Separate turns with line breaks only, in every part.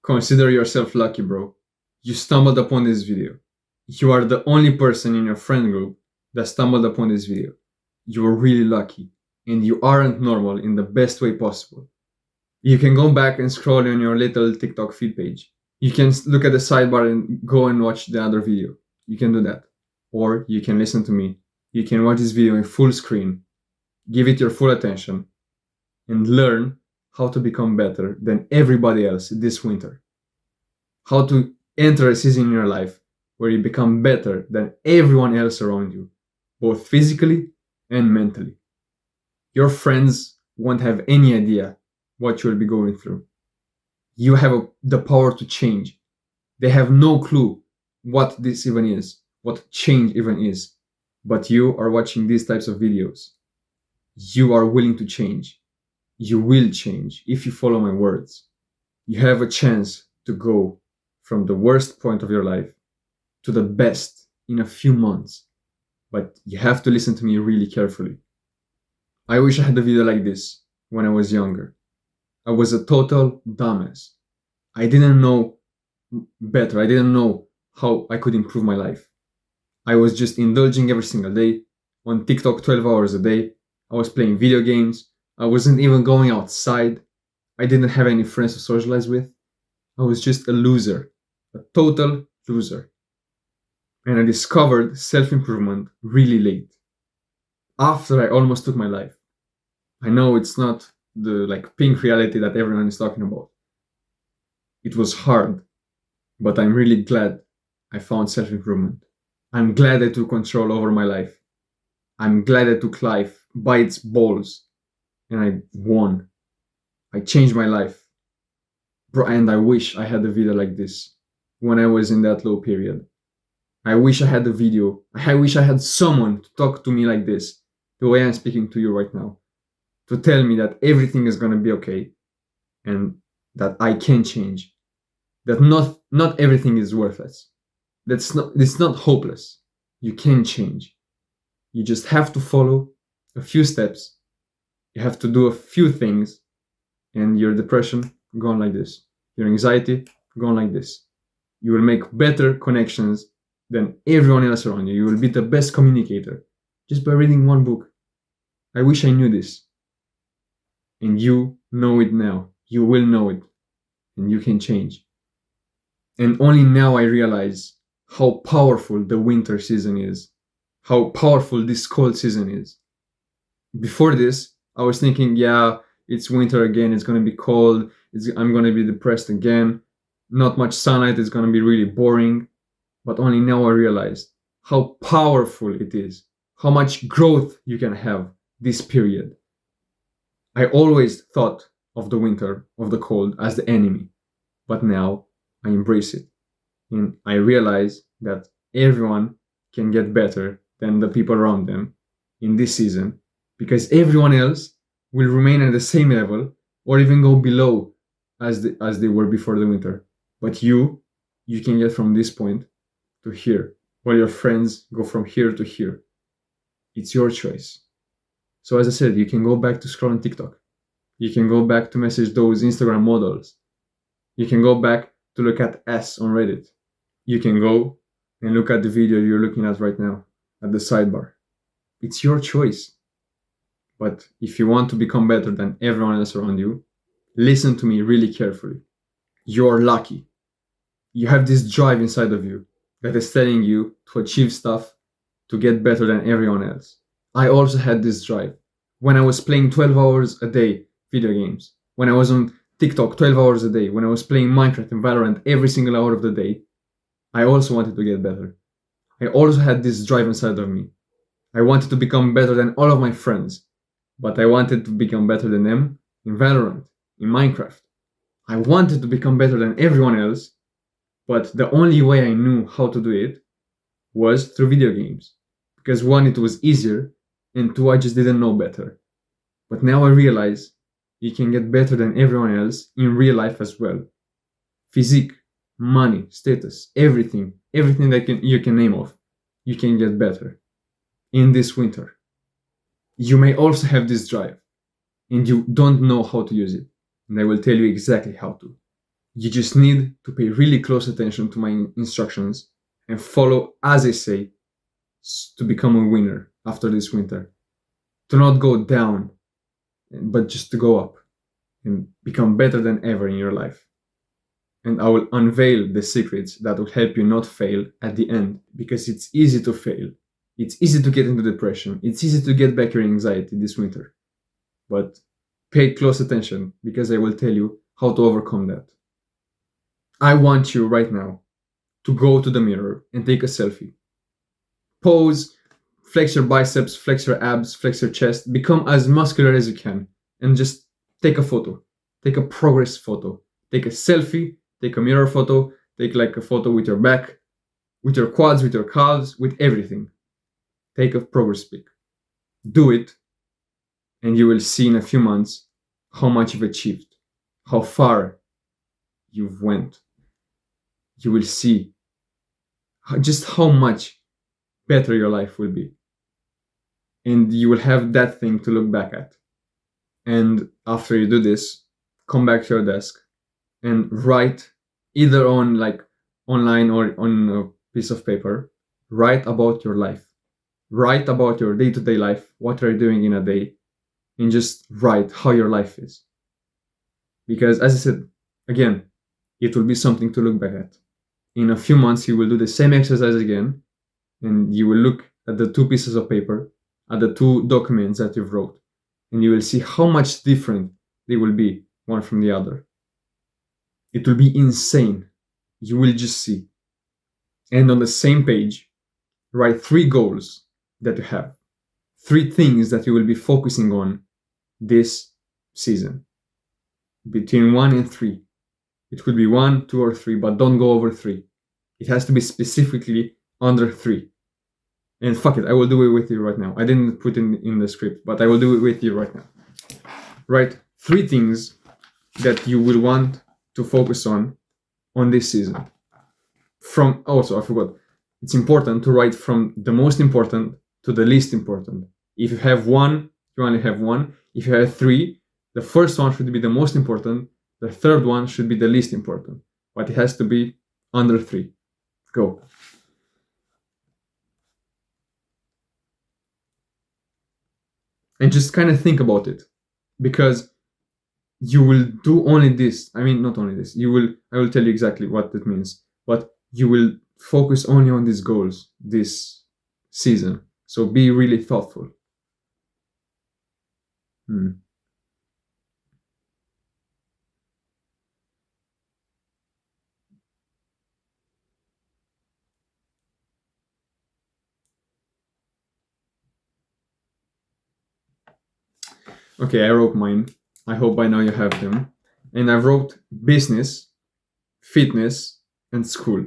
Consider yourself lucky, bro. You stumbled upon this video. You are the only person in your friend group that stumbled upon this video. You are really lucky, and you aren't normal in the best way possible. You can go back and scroll on your little TikTok feed page. You can look at the sidebar and go and watch the other video. You can do that. Or you can listen to me. You can watch this video in full screen, give it your full attention, and learn how to become better than everybody else this winter. How to enter a season in your life where you become better than everyone else around you, both physically and mentally. Your friends won't have any idea what you'll be going through. You have the power to change. They have no clue what this even is, what change even is. But you are watching these types of videos. You are willing to change. You will change if you follow my words. You have a chance to go from the worst point of your life to the best in a few months. But you have to listen to me really carefully. I wish I had a video like this when I was younger. I was a total dumbass. I didn't know better. I didn't know how I could improve my life. I was just indulging every single day on TikTok 12 hours a day. I was playing video games. I wasn't even going outside. I didn't have any friends to socialize with. I was just a loser, a total loser. And I discovered self-improvement really late, after I almost took my life. I know it's not the pink reality that everyone is talking about. It was hard, but I'm really glad I found self-improvement. I'm glad I took control over my life. I'm glad I took life by its balls and I won. I changed my life. And I wish I had a video like this when I was in that low period. I wish I had a video. I wish I had someone to talk to me like this, the way I'm speaking to you right now, to tell me that everything is going to be okay and that I can change, that not everything is worthless. It's not hopeless. You can change. You just have to follow a few steps. You have to do a few things, and your depression gone like this. Your anxiety gone like this. You will make better connections than everyone else around you. You will be the best communicator just by reading one book. I wish I knew this. And you know it now. You will know it. And you can change. And only now I realize how powerful the winter season is. How powerful this cold season is. Before this, I was thinking, yeah, it's winter again. It's going to be cold. I'm going to be depressed again. Not much sunlight. It's going to be really boring. But only now I realized how powerful it is. How much growth you can have this period. I always thought of the winter, of the cold, as the enemy. But now I embrace it. And I realize that everyone can get better than the people around them in this season, because everyone else will remain at the same level or even go below as they were before the winter. But you can get from this point to here, while your friends go from here to here. It's your choice. So as I said, you can go back to scrolling TikTok. You can go back to message those Instagram models. You can go back to look at S on Reddit. You can go and look at the video you're looking at right now at the sidebar. It's your choice. But if you want to become better than everyone else around you, listen to me really carefully. You're lucky. You have this drive inside of you that is telling you to achieve stuff, to get better than everyone else. I also had this drive when I was playing 12 hours a day video games, when I was on TikTok 12 hours a day, when I was playing Minecraft and Valorant every single hour of the day. I also wanted to get better. I also had this drive inside of me. I wanted to become better than all of my friends, but I wanted to become better than them in Valorant, in Minecraft. I wanted to become better than everyone else, but the only way I knew how to do it was through video games. Because one, it was easier, and two, I just didn't know better. But now I realize you can get better than everyone else in real life as well. Physique, money, status, everything that you can name of, you can get better in this winter. You may also have this drive and you don't know how to use it, and I will tell you exactly how to. You just need to pay really close attention to my instructions and follow as I say to become a winner after this winter. To not go down, but just to go up and become better than ever in your life. And I will unveil the secrets that will help you not fail at the end, because it's easy to fail. It's easy to get into depression. It's easy to get back your anxiety this winter. But pay close attention, because I will tell you how to overcome that. I want you right now to go to the mirror and take a selfie. Pose, flex your biceps, flex your abs, flex your chest, become as muscular as you can, and just take a photo. Take a progress photo. Take a selfie, take a mirror photo, take like a photo with your back, with your quads, with your calves, with everything. Take a progress pic. Do it, and you will see in a few months how much you've achieved, how far you've went. You will see just how much better your life will be. And you will have that thing to look back at. And after you do this, come back to your desk and write, either on like online or on a piece of paper, write about your life. Write about your day-to-day life, what you're doing in a day, and just write how your life is. Because as I said, again, it will be something to look back at. In a few months, you will do the same exercise again, and you will look at the two pieces of paper, at the two documents that you've wrote, and you will see how much different they will be one from the other. It will be insane. You will just see. And on the same page, write 3 goals that you have, 3 things that you will be focusing on this season. Between 1 and 3. It could be 1, 2, or 3, but don't go over 3. It has to be specifically under 3. And fuck it, I will do it with you right now. I didn't put it in the script, but I will do it with you right now. Write 3 things that you will want to focus on this season. Also, I forgot, it's important to write from the most important to the least important. If you have 1, you only have 1. If you have 3, the first one should be the most important, the third one should be the least important, but it has to be under 3. Go. And just kind of think about it, because you will do only this. I mean, not only this. I will tell you exactly what it means, but you will focus only on these goals this season. So be really thoughtful. Okay, I wrote mine. I hope by now you have them. And I wrote business, fitness, and school.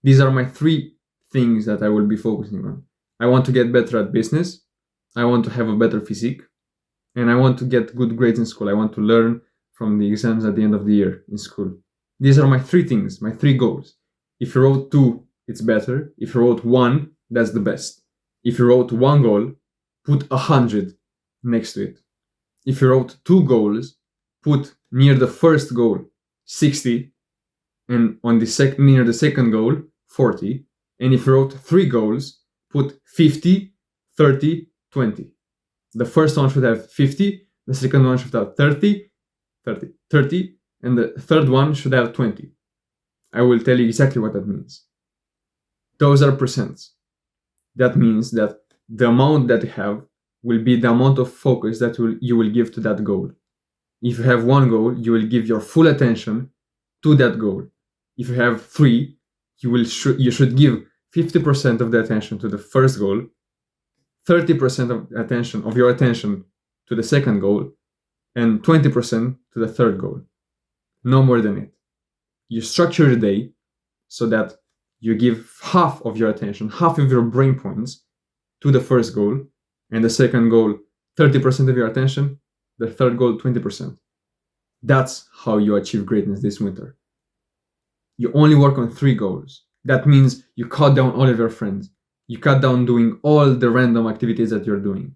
These are my 3 things that I will be focusing on. I want to get better at business. I want to have a better physique. And I want to get good grades in school. I want to learn from the exams at the end of the year in school. These are my 3 things, my 3 goals. If you wrote 2, it's better. If you wrote 1, that's the best. If you wrote 1 goal, put 100 next to it. If you wrote 2 goals, put near the first goal 60, and on the near the second goal 40. And if you wrote 3 goals, put 50, 30, 20. The first one should have 50, the second one should have 30, and the third one should have 20. I will tell you exactly what that means. Those are percents. That means that the amount that you have will be the amount of focus that you will give to that goal. If you have 1 goal, you will give your full attention to that goal. If you have 3, you should give 50% of the attention to the first goal, 30% of your attention to the second goal, and 20% to the third goal. No more than it. You structure the day so that you give half of your attention, half of your brain points to the first goal, and the second goal 30% of your attention, the third goal 20%. That's how you achieve greatness this winter. You only work on 3 goals. That means you cut down all of your friends. You cut down doing all the random activities that you're doing.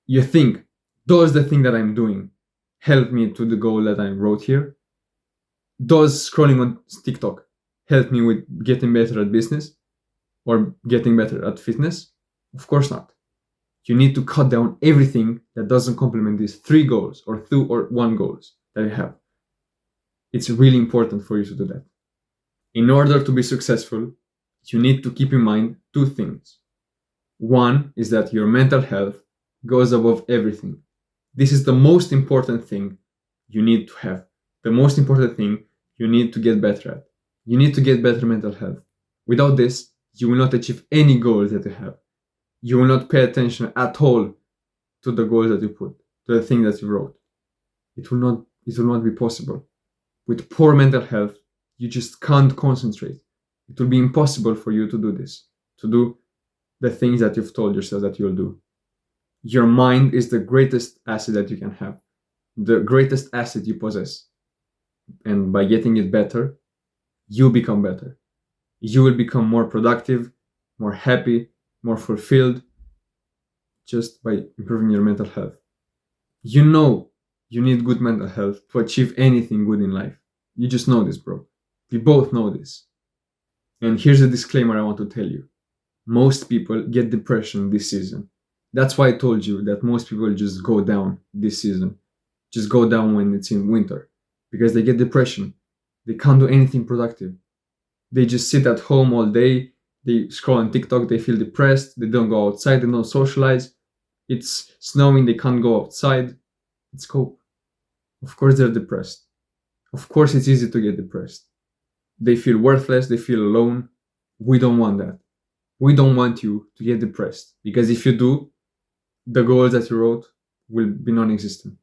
You think, does the thing that I'm doing help me to the goal that I wrote here? Does scrolling on TikTok help me with getting better at business or getting better at fitness? Of course not. You need to cut down everything that doesn't complement these 3 goals or 2 or 1 goals that you have. It's really important for you to do that. In order to be successful, you need to keep in mind 2 things. One is that your mental health goes above everything. This is the most important thing you need to have. The most important thing you need to get better at. You need to get better mental health. Without this, you will not achieve any goals that you have. You will not pay attention at all to the goals that you put, to the thing that you wrote. It will not be possible. With poor mental health, you just can't concentrate. It will be impossible for you to do this, to do the things that you've told yourself that you'll do. Your mind is the greatest asset that you can have, the greatest asset you possess. And by getting it better, you become better. You will become more productive, more happy, more fulfilled, just by improving your mental health. You know you need good mental health to achieve anything good in life. You just know this, bro. We both know this. And here's a disclaimer I want to tell you. Most people get depression this season. That's why I told you that most people just go down this season. Just go down when it's in winter. Because they get depression. They can't do anything productive. They just sit at home all day. They scroll on TikTok. They feel depressed. They don't go outside. They don't socialize. It's snowing. They can't go outside. It's cope. Of course they're depressed. Of course it's easy to get depressed. They feel worthless. They feel alone. We don't want that. We don't want you to get depressed. Because if you do, the goals that you wrote will be non-existent.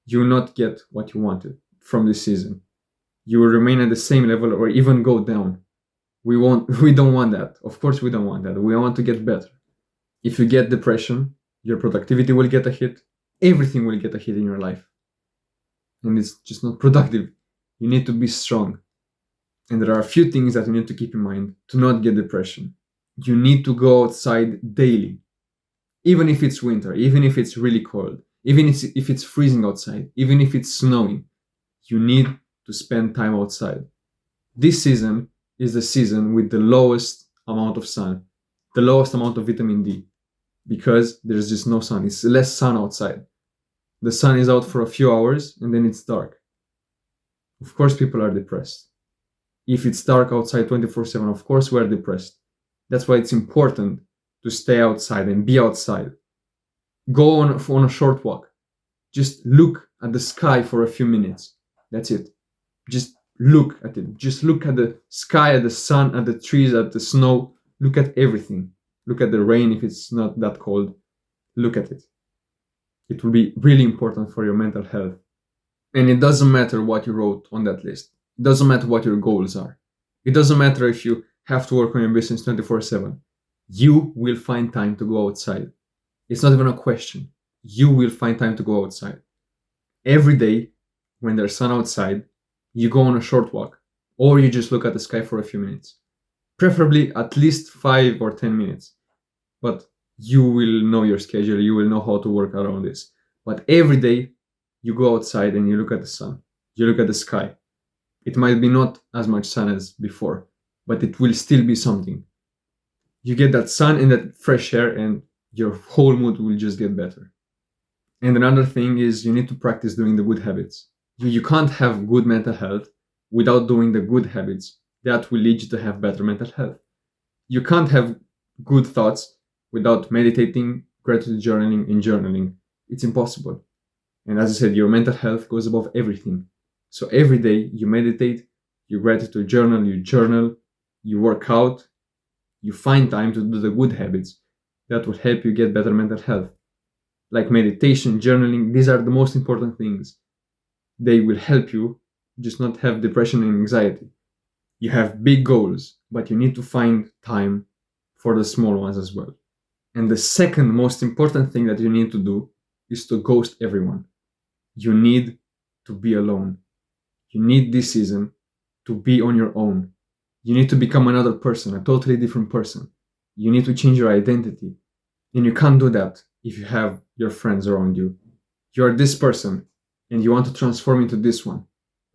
You will not get what you wanted from this season. You will remain at the same level or even go down. We don't want that. Of course we don't want that. We want to get better. If you get depression, your productivity will get a hit. Everything will get a hit in your life. And it's just not productive. You need to be strong. And there are a few things that you need to keep in mind to not get depression. You need to go outside daily. Even if it's winter, even if it's really cold, even if it's freezing outside, even if it's snowing, you need to spend time outside. This season is the season with the lowest amount of sun, the lowest amount of vitamin D, because there's just no sun. It's less sun outside. The sun is out for a few hours and then it's dark. Of course, people are depressed. If it's dark outside 24/7, of course, we're depressed. That's why it's important to stay outside and be outside. Go on a short walk. Just look at the sky for a few minutes. That's it. Just look at it. Just look at the sky, at the sun, at the trees, at the snow. Look at everything. Look at the rain if it's not that cold. Look at it. It will be really important for your mental health. And it doesn't matter what you wrote on that list. It doesn't matter what your goals are. It doesn't matter if you have to work on your business 24/7. You will find time to go outside. It's not even a question. You will find time to go outside. Every day, when there's sun outside, you go on a short walk, or you just look at the sky for a few minutes. Preferably at least 5 or 10 minutes. But you will know your schedule, you will know how to work around this. But every day, you go outside and you look at the sun. You look at the sky. It might be not as much sun as before, but it will still be something. You get that sun and that fresh air and your whole mood will just get better. And another thing is you need to practice doing the good habits. You can't have good mental health without doing the good habits that will lead you to have better mental health. You can't have good thoughts without meditating, gratitude journaling, and journaling. It's impossible. And as I said, your mental health goes above everything. So every day you meditate, you gratitude journal, you work out, you find time to do the good habits that will help you get better mental health. Like meditation, journaling, these are the most important things. They will help you just not have depression and anxiety. You have big goals, but you need to find time for the small ones as well. And the second most important thing that you need to do is to ghost everyone. You need to be alone. You need this season to be on your own. You need to become another person, a totally different person. You need to change your identity. And you can't do that if you have your friends around you. You are this person and you want to transform into this one.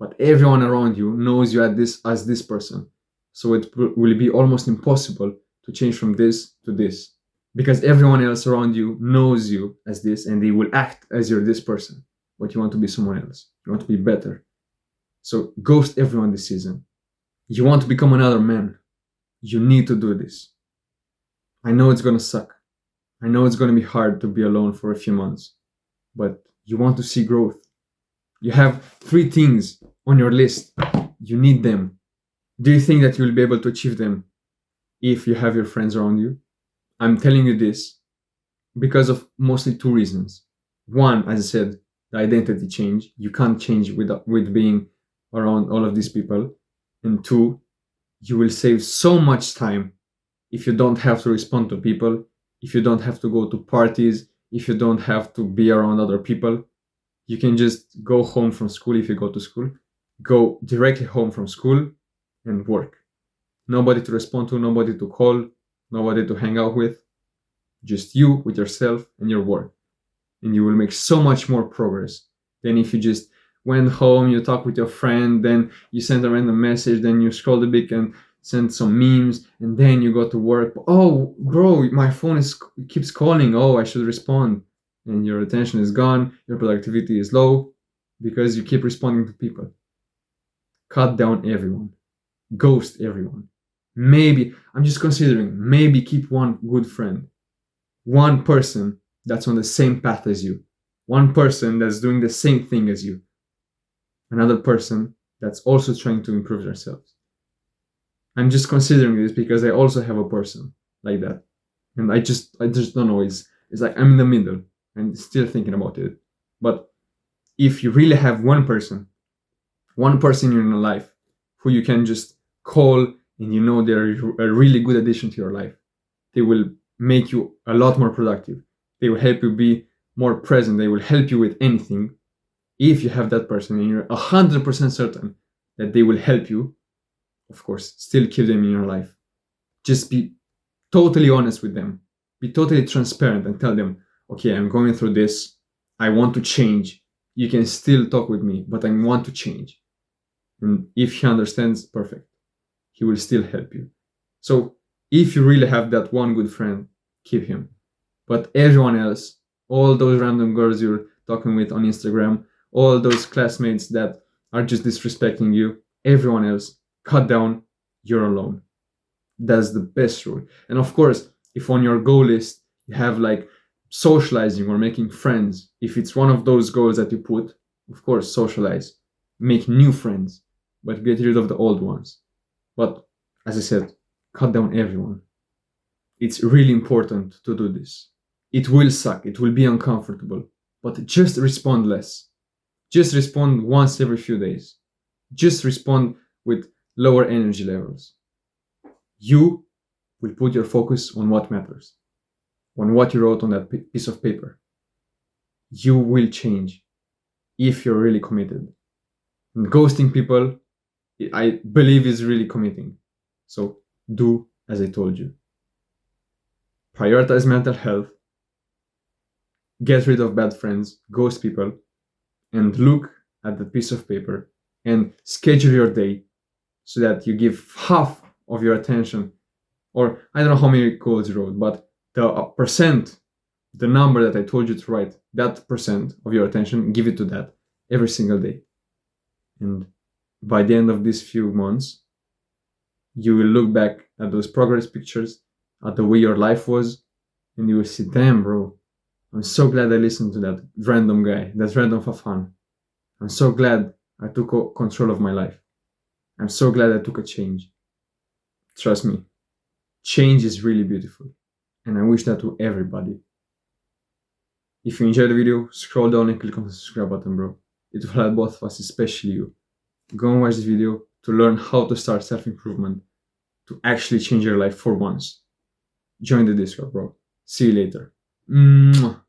but everyone around you knows you as this person. So it will be almost impossible to change from this to this, because everyone else around you knows you as this, and they will act as you're this person, but you want to be someone else. You want to be better. So ghost everyone this season. You want to become another man. You need to do this. I know it's gonna suck. I know it's gonna be hard to be alone for a few months, but you want to see growth. You have 3 things on your list. You need them. Do you think that you'll be able to achieve them if you have your friends around you? I'm telling you this because of mostly 2 reasons. One, as I said, the identity change. You can't change with being around all of these people. And 2, you will save so much time if you don't have to respond to people, if you don't have to go to parties, if you don't have to be around other people. You can just go home from school if you go to school, go directly home from school and work. Nobody to respond to, nobody to call, nobody to hang out with. Just you with yourself and your work. And you will make so much more progress than if you just went home, you talk with your friend, then you send a random message, then you scroll a bit and send some memes, and then you go to work. Oh, bro, my phone keeps calling. Oh, I should respond. And your attention is gone, your productivity is low because you keep responding to people. Cut down everyone. Ghost everyone. Maybe, I'm just considering, maybe keep one good friend. One person that's on the same path as you. One person that's doing the same thing as you. Another person that's also trying to improve themselves. I'm just considering this because I also have a person like that. And I just don't know. It's like I'm in the middle. I'm still thinking about it. But if you really have one person in your life who you can just call and you know they're a really good addition to your life, they will make you a lot more productive. They will help you be more present. They will help you with anything. If you have that person and you're 100% certain that they will help you, of course, still keep them in your life. Just be totally honest with them. Be totally transparent and tell them, okay, I'm going through this. I want to change. You can still talk with me, but I want to change. And if he understands, perfect. He will still help you. So if you really have that one good friend, keep him. But everyone else, all those random girls you're talking with on Instagram, all those classmates that are just disrespecting you, everyone else, cut down, you're alone. That's the best rule. And of course, if on your goal list you have like socializing or making friends, if it's one of those goals that you put, of course, socialize, make new friends, but get rid of the old ones. But as I said, cut down everyone. It's really important to do this. It will suck, it will be uncomfortable, but just respond less. Just respond once every few days. Just respond with lower energy levels. You will put your focus on what matters, on what you wrote on that piece of paper. You will change if you're really committed. And ghosting people, I believe, is really committing. So do as I told you. Prioritize mental health. Get rid of bad friends, ghost people, and look at the piece of paper and schedule your day so that you give half of your attention, or I don't know how many goals you wrote, but the percent, the number that I told you to write, that percent of your attention, give it to that every single day. And by the end of these few months, you will look back at those progress pictures, at the way your life was, and you will see, damn, bro, I'm so glad I listened to that random guy, that random Fafan. I'm so glad I took control of my life. I'm so glad I took a change. Trust me, change is really beautiful. And I wish that to everybody. If you enjoyed the video, scroll down and click on the subscribe button, bro. It will help both of us, especially you. Go and watch this video to learn how to start self-improvement, to actually change your life for once. Join the Discord, bro. See you later. Mwah.